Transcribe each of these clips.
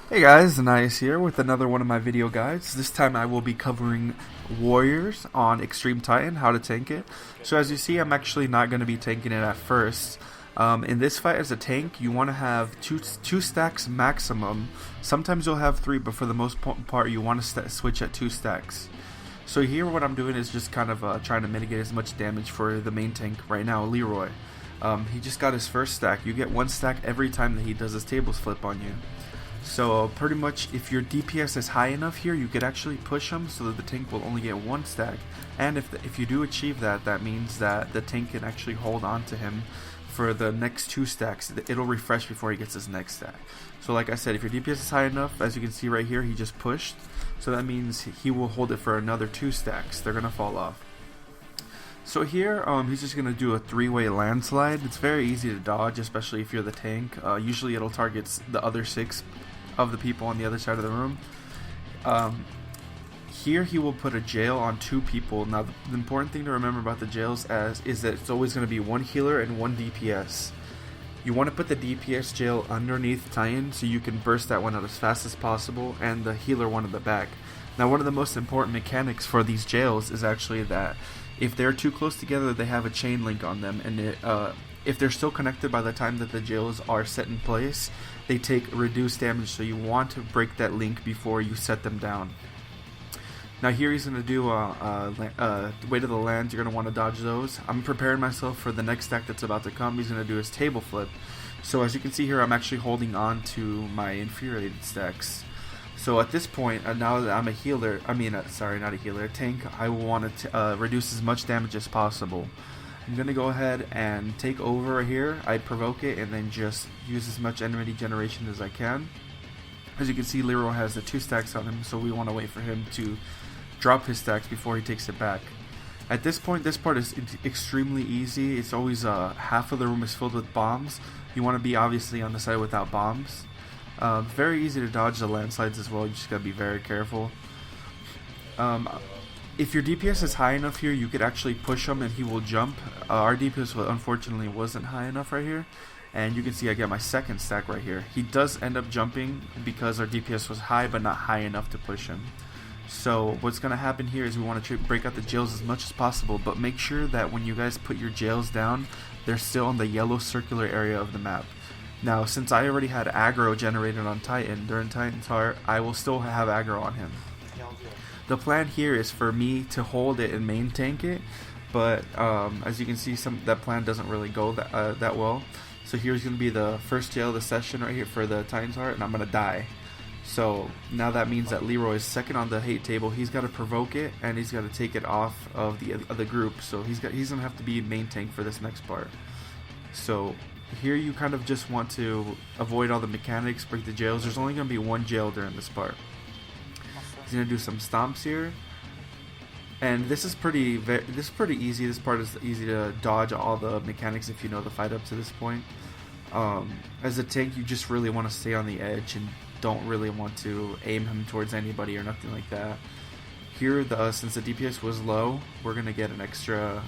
Hey guys, Anais here with another one of my video guides. This time I will be covering warriors on Extreme Titan, how to tank it. So as you see, I'm actually not going to be tanking it at first. In this fight as a tank, you want to have two stacks maximum. Sometimes you'll have three, but for the most part you want to switch at 2 stacks. So here what I'm doing is just kind of trying to mitigate as much damage for the main tank right now, Leroy. He just got his first stack. You get 1 stack every time that he does his tables flip on you. So pretty much if your DPS is high enough here, you could actually push him so that the tank will only get 1 stack. And if you do achieve that, that means that the tank can actually hold on to him for the next 2 stacks. It'll refresh before he gets his next stack. So like I said, if your DPS is high enough, as you can see right here, he just pushed. So that means he will hold it for another 2 stacks. They're going to fall off. So here, he's just going to do a 3-way landslide. It's very easy to dodge, especially if you're the tank. Usually it'll target the other 6 of the people on the other side of the room. Here he will put a jail on 2 people. Now the important thing to remember about the jails is that it's always going to be 1 healer and 1 DPS. You want to put the DPS jail underneath Titan so you can burst that one out as fast as possible, and the healer one at the back. Now one of the most important mechanics for these jails is actually that if they're too close together, they have a chain link on them, and if they're still connected by the time that the jails are set in place, they take reduced damage, so you want to break that link before you set them down. Now here he's going to do way to the land. You're going to want to dodge those. I'm preparing myself for the next stack that's about to come. He's going to do his table flip. So as you can see here, I'm actually holding on to my infuriated stacks. So at this point, now that I'm a healer, sorry, not a healer, a tank, I want to reduce as much damage as possible. I'm going to go ahead and take over here. I provoke it and then just use as much enemy generation as I can. As you can see, Leroy has the 2 stacks on him, so we want to wait for him to drop his stacks before he takes it back. At this point, this part is extremely easy. It's always half of the room is filled with bombs. You want to be obviously on the side without bombs. Very easy to dodge the landslides as well. You just got to be very careful. If your DPS is high enough here, you could actually push him and he will jump. Our DPS unfortunately wasn't high enough right here, and you can see I get my 2nd stack right here. He does end up jumping because our DPS was high but not high enough to push him. So what's going to happen here is we want to break out the jails as much as possible, but make sure that when you guys put your jails down, they're still in the yellow circular area of the map. Now since I already had aggro generated on Titan during Titan's Heart, I will still have aggro on him. The plan here is for me to hold it and main tank it, but as you can see, that plan doesn't really go that well. So here's going to be the first jail of the session right here for the Titan's Heart, and I'm going to die. So now that means that Leroy is second on the hate table. He's got to provoke it, and he's got to take it off of the group. So he's going to have to be main tank for this next part. So here you kind of just want to avoid all the mechanics, break the jails. There's only going to be 1 jail during this part. He's gonna do some stomps here, and this is pretty easy. This part is easy to dodge all the mechanics if you know the fight up to this point. As a tank, you just really want to stay on the edge and don't really want to aim him towards anybody or nothing like that. Here, since the DPS was low, we're gonna get an extra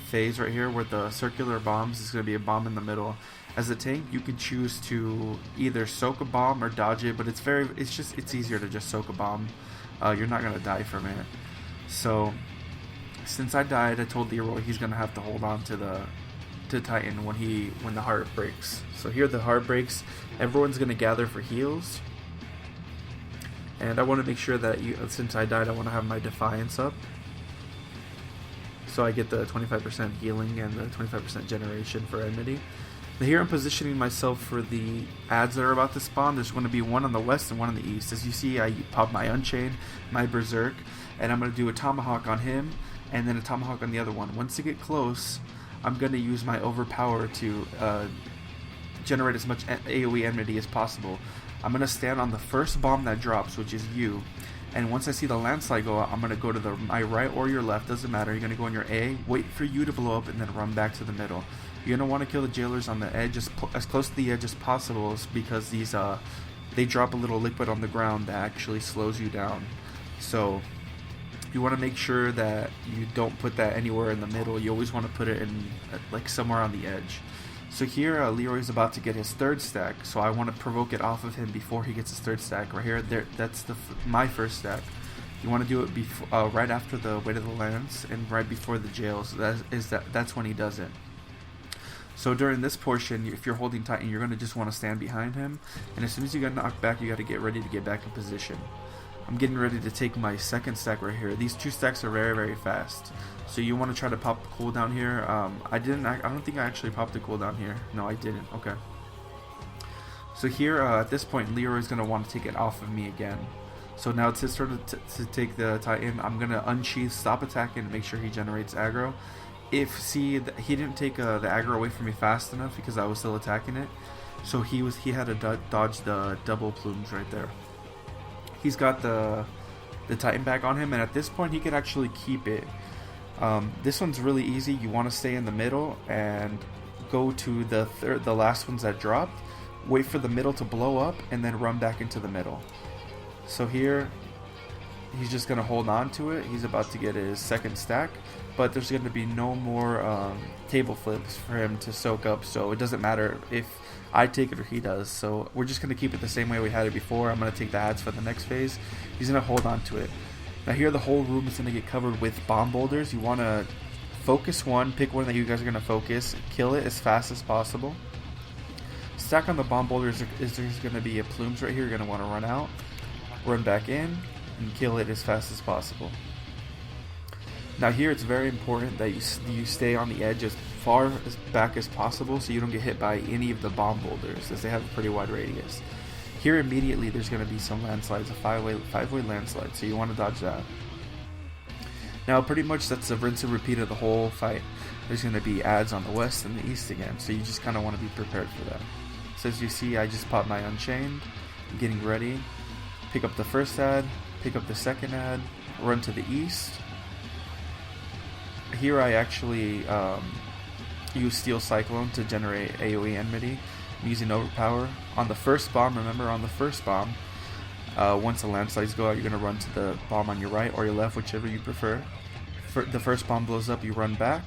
phase right here where the circular bombs is gonna be a bomb in the middle. As a tank, you can choose to either soak a bomb or dodge it, but it's easier to just soak a bomb. You're not gonna die from it. So since I died, I told Leroy he's gonna have to hold on to Titan when the heart breaks. So here the heart breaks, everyone's gonna gather for heals, and I want to make sure that since I died, I want to have my Defiance up, so I get the 25% healing and the 25% generation for enmity. Now here I'm positioning myself for the adds that are about to spawn. There's going to be one on the west and one on the east. As you see, I pop my Unchained, my Berserk, and I'm going to do a Tomahawk on him, and then a Tomahawk on the other one. Once they get close, I'm going to use my Overpower to generate as much AoE enmity as possible. I'm going to stand on the first bomb that drops, which is you, and once I see the landslide go out, I'm going to go to my right or your left, doesn't matter. You're going to go on your A, wait for you to blow up, and then run back to the middle. You're going to want to kill the jailers on the edge as close to the edge as possible, because these they drop a little liquid on the ground that actually slows you down. So you want to make sure that you don't put that anywhere in the middle. You always want to put it in like somewhere on the edge. So here Leroy's about to get his third stack, so I want to provoke it off of him before he gets his third stack. Right here, that's my first stack. You want to do it right after the Weight of the Lands and right before the jail. So that's when he does it. So during this portion, if you're holding Titan, you're going to just want to stand behind him, and as soon as you get knocked back, you got to get ready to get back in position. I'm getting ready to take my second stack right here. These 2 stacks are very, very fast, so you want to try to pop the cooldown here. I don't think I actually popped the cooldown here. No, I didn't. Okay. So here, at this point, Leroy's going to want to take it off of me again. So now it's his turn to take the Titan. I'm going to unsheath, stop attacking, and make sure he generates aggro. He didn't take the aggro away from me fast enough because I was still attacking it. So he had to dodge the double plumes right there. He's got the Titan back on him, and at this point he can actually keep it. This one's really easy. You want to stay in the middle and go to the last ones that dropped. Wait for the middle to blow up and then run back into the middle. So here he's just going to hold on to it. He's about to get his second stack, but there's going to be no more table flips for him to soak up, so it doesn't matter if I take it or he does. So we're just going to keep it the same way we had it before. I'm going to take the hats for the next phase. He's going to hold on to it. Now here the whole room is going to get covered with bomb boulders. You want to focus one, pick one that you guys are going to focus, kill it as fast as possible. Stack on the bomb boulders. There's going to be a plumes right here. You're going to want to run out, run back in, and kill it as fast as possible. Now here it's very important that you stay on the edge as far back as possible so you don't get hit by any of the bomb boulders, as they have a pretty wide radius. Here immediately there's going to be some landslides, a five-way landslide, so you want to dodge that. Now pretty much that's a rinse and repeat of the whole fight. There's going to be adds on the west and the east again, so you just kind of want to be prepared for that. So as you see, I just popped my Unchained, I'm getting ready, pick up the first ad, pick up the second ad, run to the east. Here I actually use Steel Cyclone to generate AoE enmity. I'm using Overpower. On the first bomb, remember on the first bomb, once the landslides go out, you're going to run to the bomb on your right or your left, whichever you prefer. The first bomb blows up, you run back.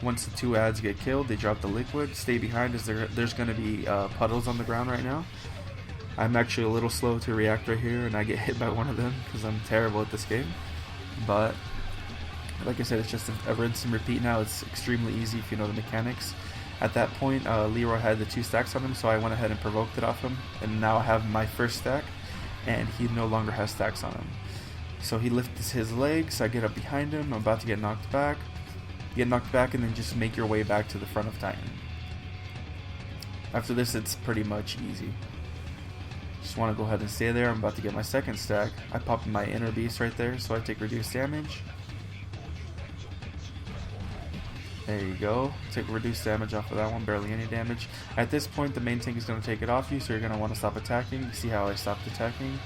Once the 2 ads get killed, they drop the liquid. Stay behind as there's going to be puddles on the ground right now. I'm actually a little slow to react right here, and I get hit by one of them because I'm terrible at this game. But like I said, it's just a rinse and repeat now. It's extremely easy if you know the mechanics. At that point, Leroy had the 2 stacks on him, so I went ahead and provoked it off him. And now I have my first stack, and he no longer has stacks on him. So he lifts his legs, I get up behind him, I'm about to get knocked back. Get knocked back, and then just make your way back to the front of Titan. After this, it's pretty much easy. Just want to go ahead and stay there. I'm about to get my second stack. I pop my inner beast right there, so I take reduced damage. There you go. Take reduced damage off of that one, barely any damage. At this point, the main tank is going to take it off you, so you're going to want to stop attacking. See how I stopped attacking?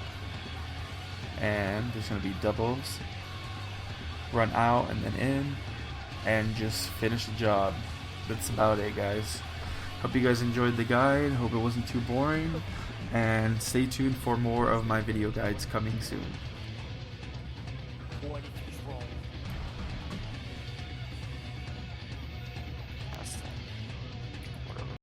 And there's going to be doubles. Run out and then in, and just finish the job. That's about it, guys. Hope you guys enjoyed the guide. Hope it wasn't too boring. And stay tuned for more of my video guides coming soon.